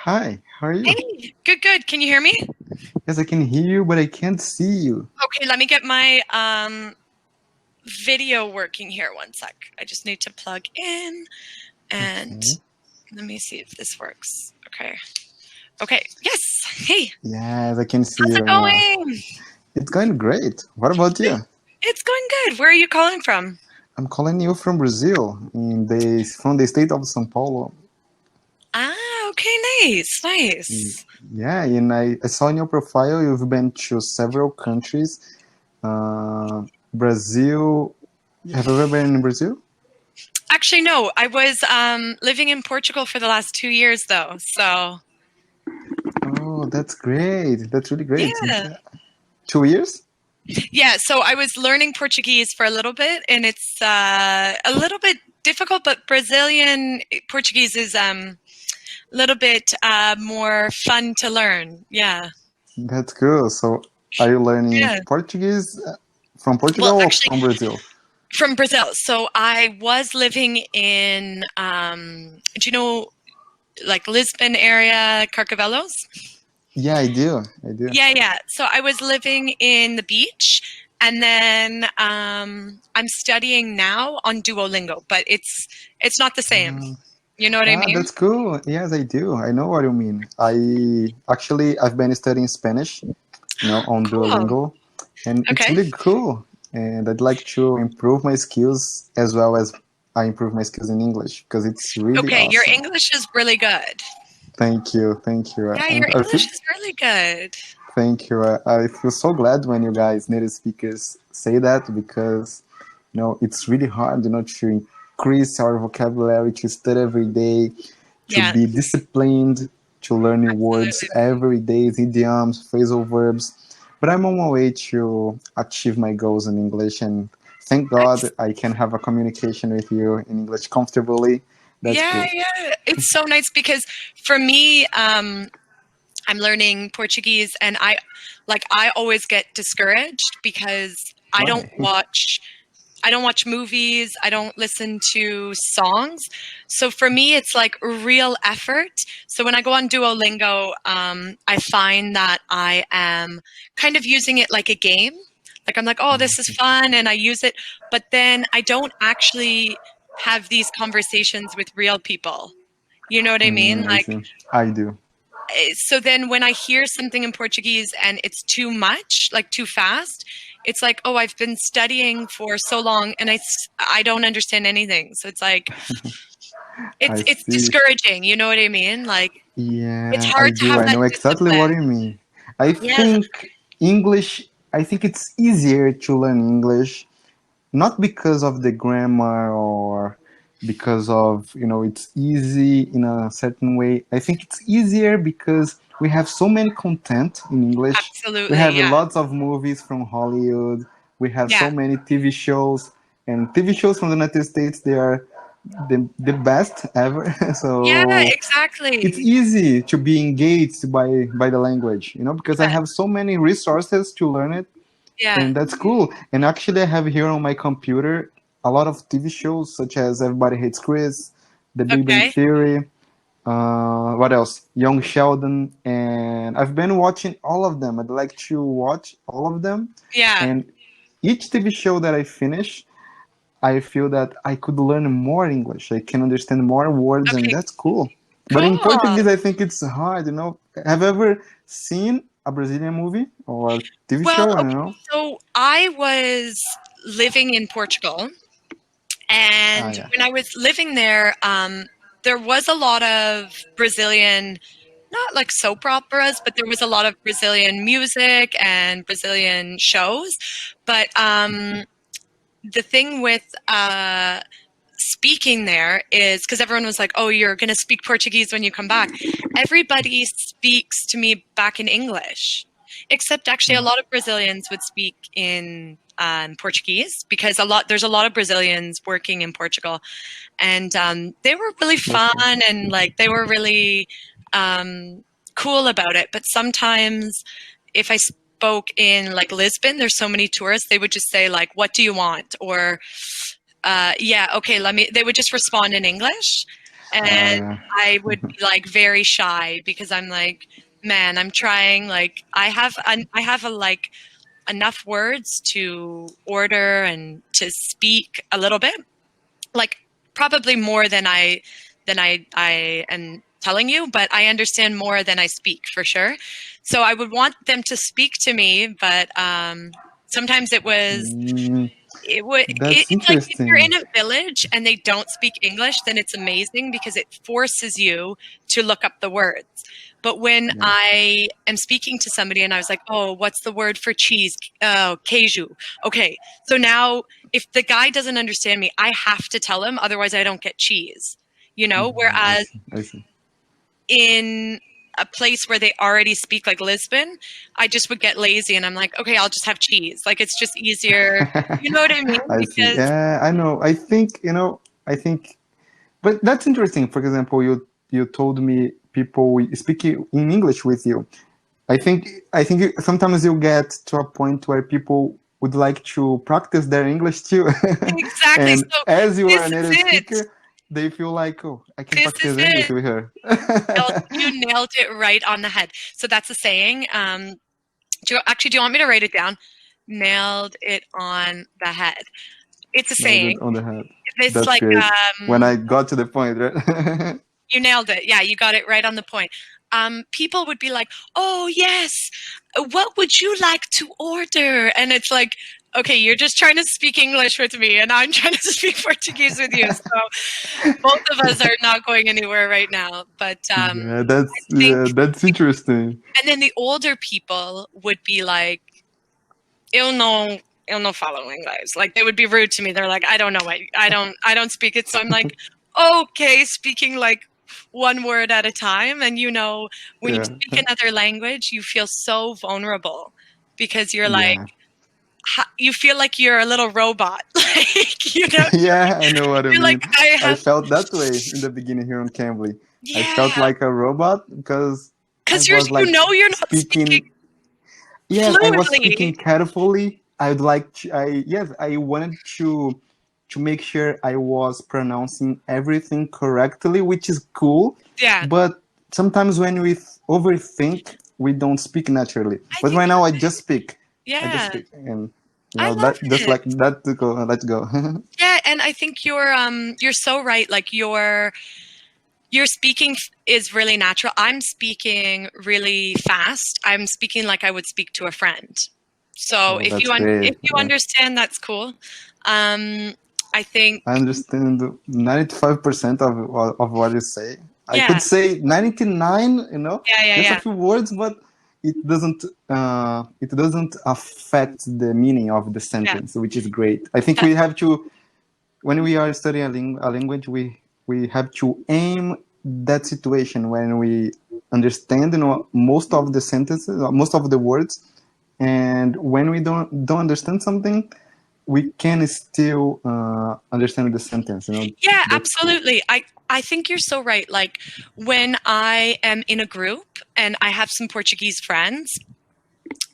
Hi, how are you? Hey, good, good. Can you hear me? Yes, I can hear you, but I can't see you. Okay, let me get my video working here. One sec. I just need to plug in and Okay. let me see if this works. Okay. Okay. Yes. Hey, Yes, I can see how's you it right now. going? It's going great. What about you? It's going good. Where are you calling from? I'm calling you from Brazil, from the state of São Paulo. Ah, okay, nice, Mm, nice. Yeah, and I saw in your profile you've been to several countries. Brazil. Have you ever been in Brazil? Actually, no. I was living in Portugal for the last 2 years, though. So Oh, that's great. That's really great. yeah, 2 years? yeah. So I was learning Portuguese for a little bit, and it's a little bit difficult. But Brazilian Portuguese is a little bit more fun to learn. Yeah, That's cool. So, are you learning yeah. Portuguese from Well, Portugal or actually, from Brazil? from Brazil. So I was living in, do you know, like Lisbon area, Carcavelos? Yeah, I do. I do. Yeah, yeah. So I was living in the beach, and then I'm studying now on Duolingo, but it's not the same. Uh, You know what I mean? that's cool. Yes, I do. I know what you mean. I've been studying Spanish, on Cool. Duolingo, and it's Okay. really cool. And I'd like to improve my skills as well as I improve my skills in English because it's really Okay, your awesome. English is really good. Thank you, thank you. Yeah, And your English is really good. thank you. I feel so glad when you guys, native speakers, say that because it's really hard, to increase our vocabulary, to study every day, to Yeah, be disciplined, to learn new words absolutely. every day, idioms, phrasal verbs. But I'm on my way to achieve my goals in English, and thank God I can have a communication with you in English comfortably. That's Yeah, cool. yeah. It's so nice because for me, I'm learning Portuguese and I always get discouraged because I don't Why? watch I don't watch movies, I don't listen to songs. So for me it's like real effort. So when I go on Duolingo, I find that I am kind of using it like a game. Like I'm like, oh, this is fun and I use it, but then I don't actually have these conversations with real people. You know what I mean? I see. I do. So then when I hear something in Portuguese and it's too much, like too fast, it's like, oh, I've been studying for so long and I don't understand anything. So it's like I it's see. discouraging, you know what I mean? Like it's Yeah, I hard to do. have I that know exactly discipline. what you mean. I Yeah, think English, I think it's easier to learn English, not because of the grammar or because of, it's easy in a certain way. I think it's easier because we have so many content in English. We absolutely. have Yeah. lots of movies from Hollywood. We have so Yeah. many TV shows, and TV shows from the United States, they are the best ever. Yeah, So it's exactly. easy to be engaged by the language, because I Yeah. have so many resources to learn it, Yeah. and that's cool. And actually, I have here on my computer a lot of TV shows such as Everybody Hates Chris, The Big Bang Okay. Theory, what else? Young Sheldon, and I've been watching all of them. I'd like to watch all of them, Yeah. and each TV show that I finish, I feel that I could learn more English. I can understand more words, and Okay. that's cool. But in Cool. Portuguese, I think it's hard. Have you ever seen a Brazilian movie or TV Well, show? I don't okay. know. So I was living in Portugal. Ah, And yeah. when I was living there was a lot of Brazilian, not like soap operas, but there was a lot of Brazilian music and Brazilian shows. But the thing with speaking there is because everyone was like, oh, you're going to speak Portuguese when you come back. Everybody speaks to me back in English, except actually a lot of Brazilians would speak in Portuguese because there's a lot of Brazilians working in Portugal, and they were really That's cool. fun and like they were really cool about it. But sometimes if I spoke in like Lisbon, there's so many tourists, they would just say like, what do you want? Or yeah, okay, they would just respond in English. and yeah. I would be like very shy because I'm like, man, I'm trying. Like I have a like enough words to order and to speak a little bit, like probably more than I am telling you, but I understand more than I speak for sure. So I would want them to speak to me, but sometimes Mm, that's it's like if you're interesting. in a village and they don't speak English, then it's amazing because it forces you to look up the words. But when Yeah. I am speaking to somebody and I was like, oh, what's the word for cheese? Oh, keju. Okay. So now if the guy doesn't understand me, I have to tell him, otherwise I don't get cheese. You know, I whereas see. I see. in a place where they already speak like Lisbon, I just would get lazy and I'm like, okay, I'll just have cheese. Like it's just easier. You know what I mean? I see. Because Yeah, I know. I think, I think, but that's interesting. For example, you told me people speak in English with you. I think sometimes you get to a point where people would like to practice their English too. exactly. And So as you are this a is native it. speaker, they feel like, oh, I can This is practice English it. with her. You nailed it right on the head. So that's a saying. Do you want me to write it down? Nailed it on the head. It's a Nailed saying. it on the head. This That's like great. When I got to the point, right? you nailed it. Yeah, you got it right on the point. People would be like, "Oh yes, what would you like to order?" And it's like, okay, you're just trying to speak English with me, and I'm trying to speak Portuguese with you. So both of us are not going anywhere right now. But Yeah, I think, that's interesting. and then the older people would be like, eu não falo English. Like they would be rude to me. They're like, I don't know, I don't speak it. So I'm like, okay, speaking like one word at a time. And when you Yeah, speak another language, you feel so vulnerable because you're like, yeah, you feel like you're a little robot. Like, yeah. I know what I you're like, mean. I felt that way in the beginning here on Cambly. I felt yeah, like a robot because I because was like you're not speaking speaking. Yes, I was fluently. speaking carefully. I'd like to, I wanted to make sure I was pronouncing everything correctly, which is cool. Yeah, But sometimes when we overthink, we don't speak naturally. I But think right now, I just speak. I just yeah, speak, and I love that just it. like that to go. Let's go. Yeah, and I think you're so right. Like your speaking is really natural. I'm speaking really fast. I'm speaking like I would speak to a friend. So Oh, that's great. if you Yeah. understand, that's cool. I think I understand 95% of what you say. I yeah, could say 99, just a yeah. few words, but it doesn't affect the meaning of the Yeah. sentence, which is great. I think we have to, when we are studying a language, we have to aim that situation when we understand, most of the sentences, most of the words, and when we don't understand something, we can still understand the sentence. Yeah, That's cool. absolutely. I think you're so right. Like when I am in a group and I have some Portuguese friends,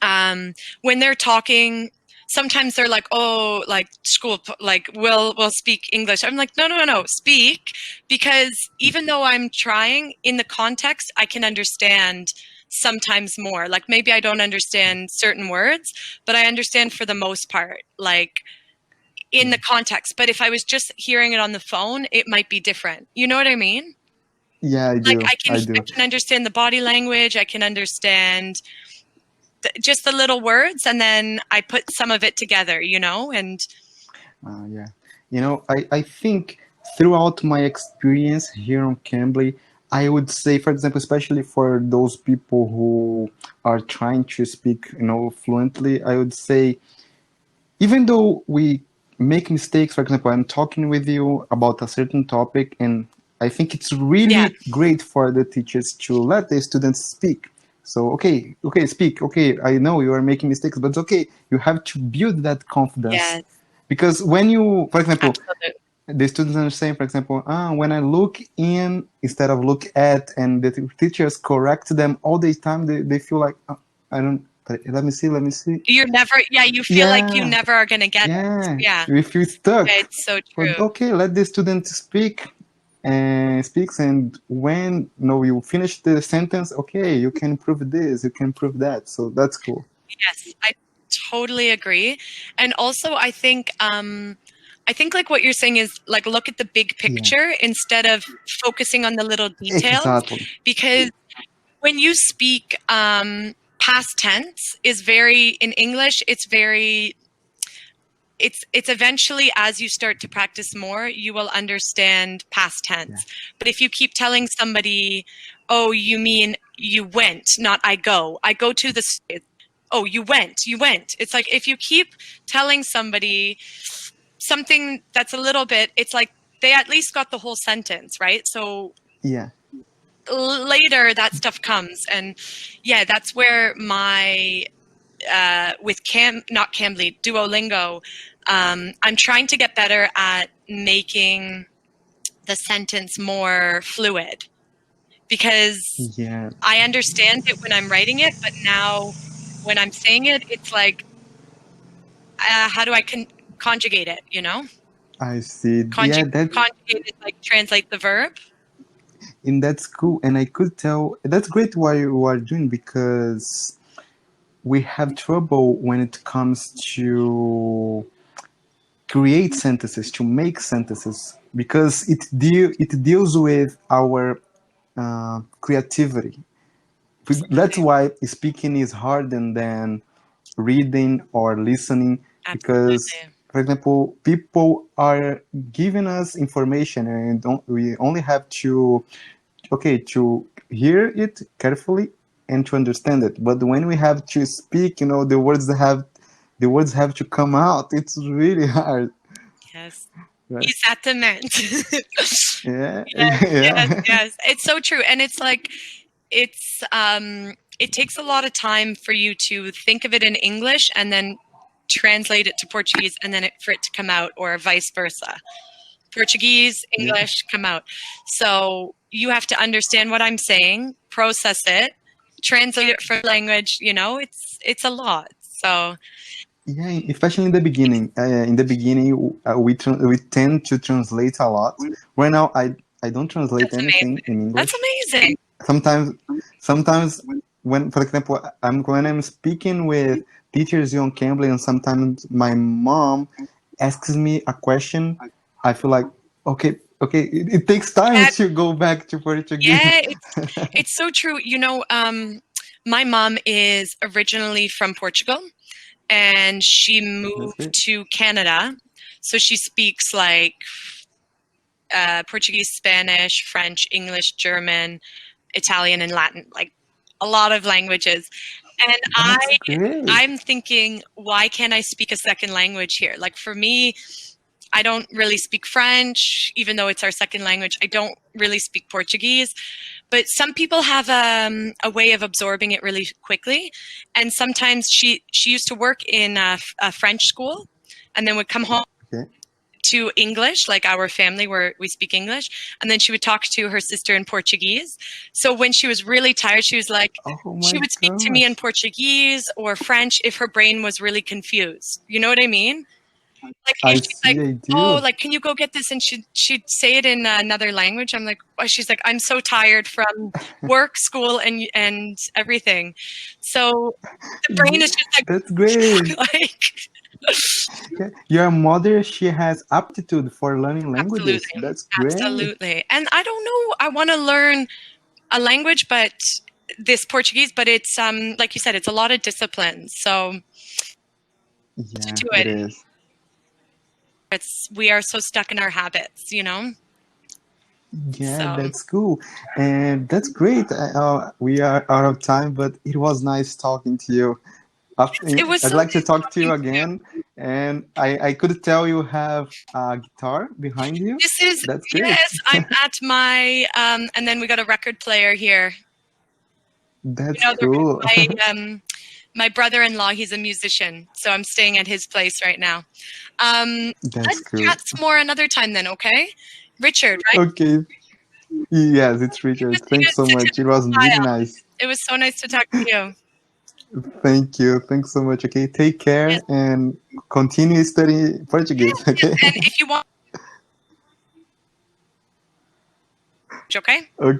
when they're talking, sometimes they're like, "Oh, like school, like we'll speak English." I'm like, no, speak, because even though I'm trying in the context, I can understand sometimes more. Like maybe I don't understand certain words, but I understand for the most part, like in the context. But if I was just hearing it on the phone, it might be different. You know what I mean? Yeah, I Like do. I I do. can understand the body language. I can understand just the little words, and then I put some of it together, and Yeah. I think throughout my experience here on Cambly, I would say, for example, especially for those people who are trying to speak, fluently, I would say, even though we make mistakes, for example, I'm talking with you about a certain topic, and I think it's yeah, really great for the teachers to let the students speak. So, okay, speak. Okay, I know you are making mistakes, but it's okay. You have to build that confidence. yes, Because when you, for example, absolutely. the students are saying, for example, when I look in instead of look at, and the teachers correct them all the time, they feel like, I don't, let me see, let me see. You're never, yeah, you feel like you Yeah, never are going to get it. yeah, Yeah, we feel stuck. it's so But true. okay, let the student speak. and speaks, and when you finish the sentence, okay, you can prove this, you can prove that. So that's cool. Yes, I totally agree. And also, I think like what you're saying is like look at the big picture instead of focusing on the little details. Exactly. Because when you speak, past tense is very in English. It's eventually, as you start to practice more, you will understand past tense. But if you keep telling somebody, oh, you mean you went, not I go to the, oh, you went. It's like if you keep telling somebody something that's a little bit, it's like they at least got the whole sentence, right? So later that stuff comes. And yeah, that's where my with not Cambly, Duolingo, I'm trying to get better at making the sentence more fluid, because I understand it when I'm writing it, but now when I'm saying it, it's like, how do I conjugate it, you know? I see. Conjugate it, like translate the verb. And that's cool. And I could tell that's great what you are doing, because we have trouble when it comes to create sentences, to make sentences, because it deals with our creativity. That's why speaking is harder than reading or listening. Because, for example, people are giving us information, and we only have to hear it carefully and to understand it. But when we have to speak, the words have to come out. It's really hard. Yes. Right? Exatamente. Yeah. Yes. It's so true. And it's like, it takes a lot of time for you to think of it in English and then translate it to Portuguese, and then for it to come out, or vice versa. Portuguese, English, come out. So you have to understand what I'm saying, process it, translate it for language. It's a lot. So yeah, especially in the beginning. We tend to translate a lot. Right now, I don't translate anything in English. That's amazing. Sometimes when, for example, when I'm speaking with teachers on Cambly, and sometimes my mom asks me a question, I feel like, okay, it takes time to go back to Portuguese. Yeah, it's so true. My mom is originally from Portugal, and she moved to Canada. So she speaks like Portuguese, Spanish, French, English, German, Italian, and Latin, like a lot of languages. And I'm thinking, why can't I speak a second language here? Like for me, I don't really speak French, even though it's our second language. I don't really speak Portuguese, but some people have a way of absorbing it really quickly. And sometimes she used to work in a French school, and then would come home to English, like our family where we speak English, and then she would talk to her sister in Portuguese. So when she was really tired, she was like, she would speak to me in Portuguese or French if her brain was really confused. You know what I mean? Like if she's like, oh, like, can you go get this? And she'd say it in another language. I'm like, oh, she's like, I'm so tired from work, school, and everything. So the brain is just like, that's great. Your mother, she has aptitude for learning languages. Absolutely. That's great. Absolutely. And I don't know, I want to learn a language, but this Portuguese, but it's like you said, it's a lot of disciplines. So to do it is. We are so stuck in our habits, Yeah, that's cool. And that's great. We are out of time, but it was nice talking to you. I'd like to talk to you again. And I could tell you have a guitar behind you. That's great. Yes, I'm at my, and then we got a record player here. That's cool. My brother-in-law, he's a musician, so I'm staying at his place right now. Let's chat some more another time then, okay? Richard, right? Okay. Yes, it's Richard. Thanks so much. It was really nice. It was so nice to talk to you. Thank you. Thanks so much. Okay, take care and continue studying Portuguese. Okay. And if you want okay? Okay.